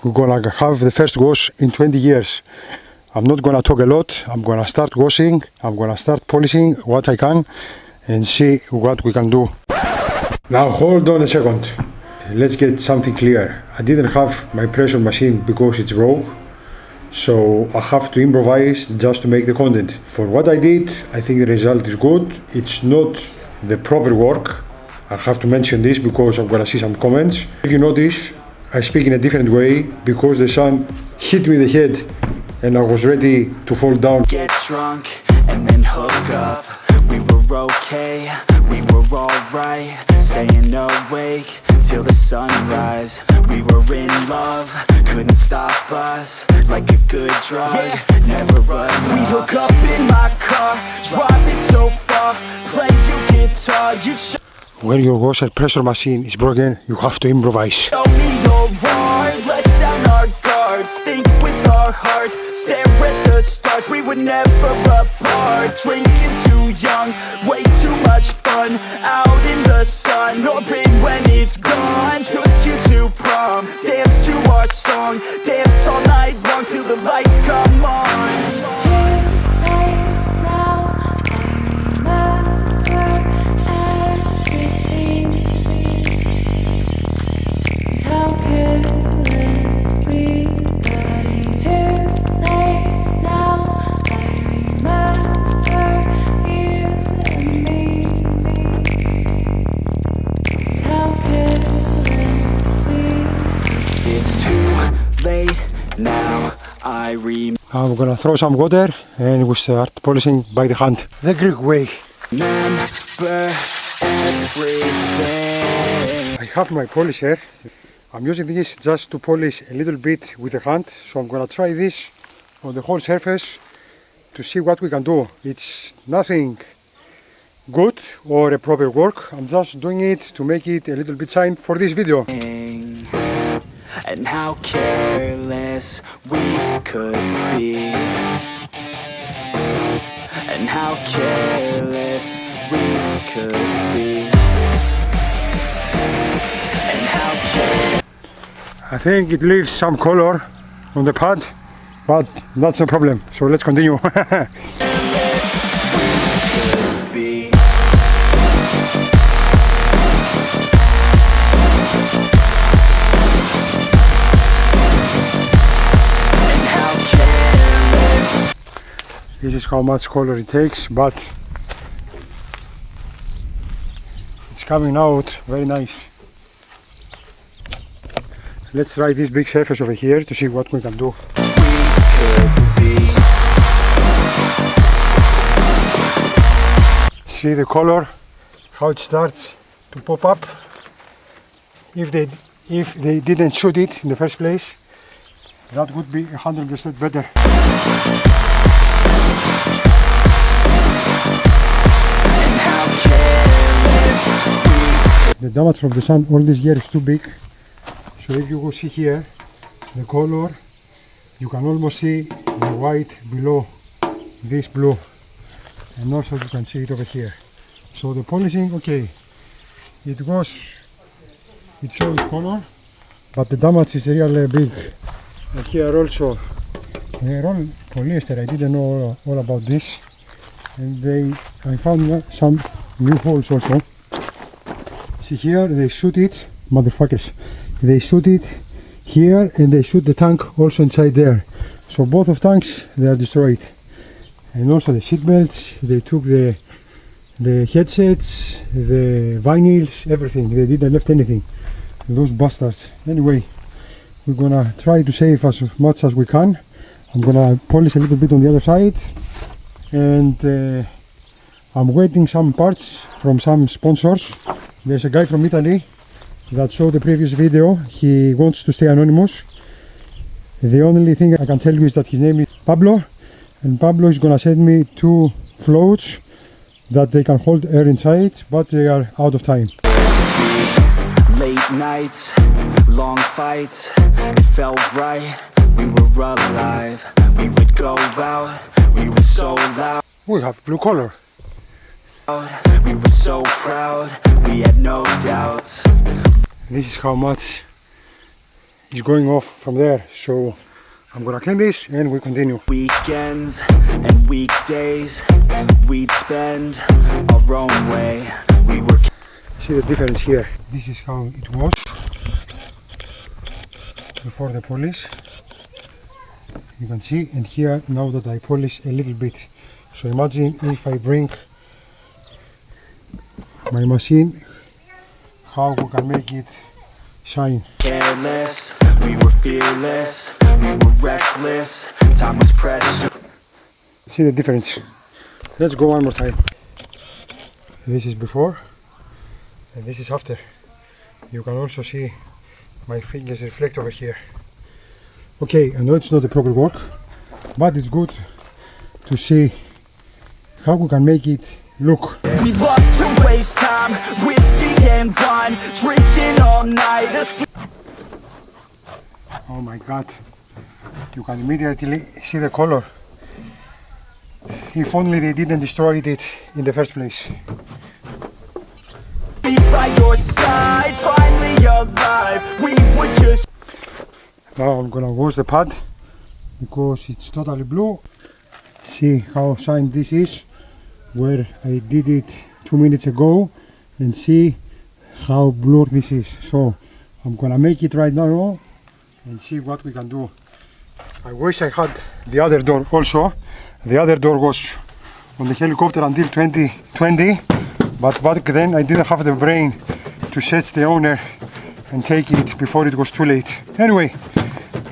We're gonna have the first wash in 20 years. I'm not gonna talk a lot. I'm gonna start washing. I'm gonna start polishing what I can and see what we can do. Now hold on a second. Let's get something clear. I didn't have my pressure machine because it's broke. So I have to improvise just to make the content. For what I did, I think the result is good. It's not the proper work. I have to mention this because I'm gonna see some comments. If you notice, I speak in a different way because the sun hit me in the head and I was ready to fall down. Get drunk and then hook up. We were okay, we were alright. Staying awake till the sunrise. We were in love, couldn't stop us. Like a good drug, never enough. We hook up in my car, driving so far. Play your guitar, you when your washer pressure machine is broken, you have to improvise. show me your heart, let down our guards. Think with our hearts, stare at the stars. We were never apart, drinking too young, way too much fun. Out in the sun, hoping when it's gone. Took you to prom, dance to our song. Dance all night long till the lights come on. I'm gonna throw some water and we start polishing by the hand. The Greek way. Remember everything. I have my polisher. I'm using this just to polish a little bit with the hand. So I'm gonna try this on the whole surface to see what we can do. It's nothing good or a proper work. I'm just doing it to make it a little bit shine for this video. And how careless we could be. And how careless we could be. And how careless. I think it leaves some color on the pad, but that's no problem. So let's continue. This is how much color it takes, but it's coming out very nice. Let's try this big surface over here to see what we can do. See the color, how it starts to pop up. If they didn't shoot it in the first place, that would be 100% better. The damage from the sun all this year is too big, so if you go see here the color, you can almost see the white below this blue, and also you can see it over here. So the polishing, okay, it shows color, but the damage is really big. And here also they're all polyester. I didn't know all about this, and I found some new holes also. See here, they shoot it, motherfuckers. They shoot it here and they shoot the tank also inside there. So both of tanks, they are destroyed. And also the seat belts, they took the headsets, the vinyls, everything. They didn't left anything. Those bastards. Anyway, we're gonna try to save as much as we can. I'm gonna polish a little bit on the other side, and I'm waiting some parts from some sponsors. There's a guy from Italy that saw the previous video. He wants to stay anonymous. The only thing I can tell you is that his name is Pablo, and Pablo is gonna send me 2 floats that they can hold air inside, but they are out of time. Late nights, long fights, it felt right. We were alive, we would go out, we were so loud. We have blue color. We were so proud, we had no doubts. This is how much is going off from there. So I'm gonna clean this and we continue. Weekends and weekdays, we'd spend our own way. We were. See the difference here. This is how it was before the polish. You can see, and here now that I polish a little bit. So imagine if I bring my machine, how we can make it shine. Careless, we were fearless, we were reckless, time was precious. See the difference. Let's go one more time. This is before and this is after. You can also see my fingers reflect over here. Okay, I know it's not a proper work, but it's good to see how we can make it look. We love to waste time, whiskey and wine, drinking all night. Oh my god, you can immediately see the color. If only they didn't destroy it in the first place. Be by your side, finally alive. We would just. Now I'm gonna wash the pad because it's totally blue. See how shiny this is, where I did it 2 minutes ago, and see how blurred this is. So I'm gonna make it right now and see what we can do. I wish I had the other door also. The other door was on the helicopter until 2020, but back then I didn't have the brain to search the owner and take it before it was too late. Anyway,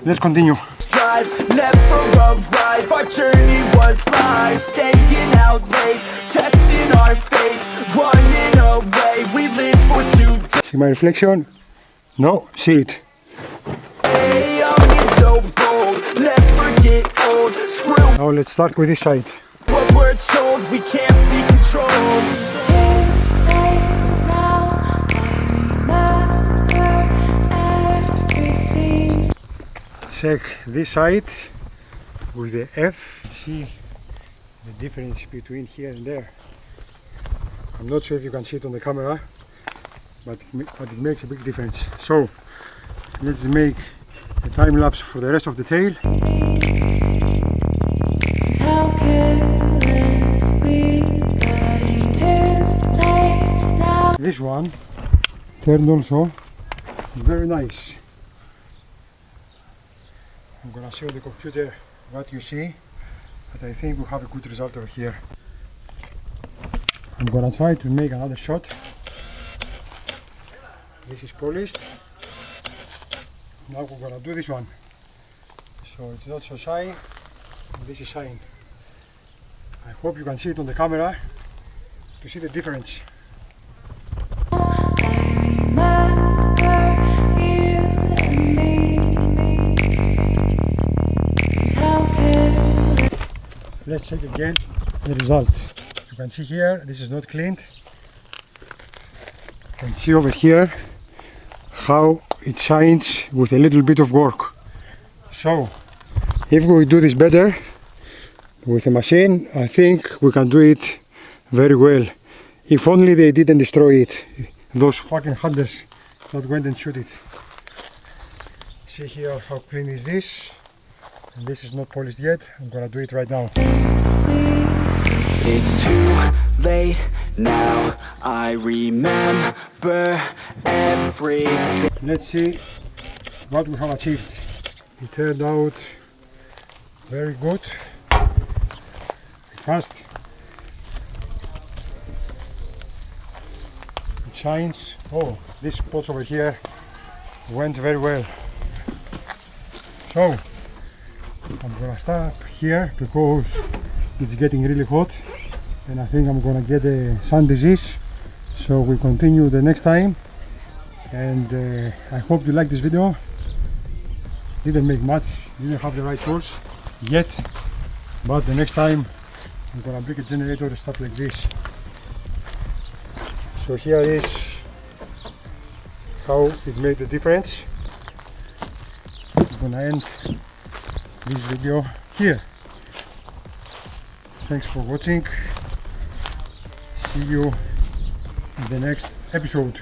let's continue. Drive, never arrive. Our journey was live, staying out late, testing our fate, running away. We live for today. See my reflection? No, see it. Young and so bold, never get old. Screw Now let's start with this side. what we're told, we can't be controlled. Check this side with the F. See the difference between here and there. I'm not sure if you can see it on the camera, but it makes a big difference. So let's make a time lapse for the rest of the tail. This one turned also very nice. I'm gonna show the computer what you see, but I think we have a good result over here. I'm gonna try to make another shot. This is polished. Now we're gonna do this one. So it's not so shiny, and this is shine. I hope you can see it on the camera to see the difference. Let's check again the results. You can see here, this is not cleaned. You can see over here how it shines with a little bit of work. So, if we do this better with a machine, I think we can do it very well. If only they didn't destroy it, those fucking hunters that went and shoot it. See here how clean is this. And this is not polished yet. I'm gonna do it right now. It's too late now, I remember everything. Let's see what we have achieved. It turned out very good. Fast. It shines. Oh, these spots over here went very well. So I'm gonna stop here because it's getting really hot and I think I'm gonna get a sun disease. So we continue the next time, and I hope you like this video. Didn't make much, didn't have the right tools yet, but the next time I'm gonna bring a generator and stuff like this. So here is how it made the difference. I'm gonna end this video here. Thanks for watching. See you in the next episode.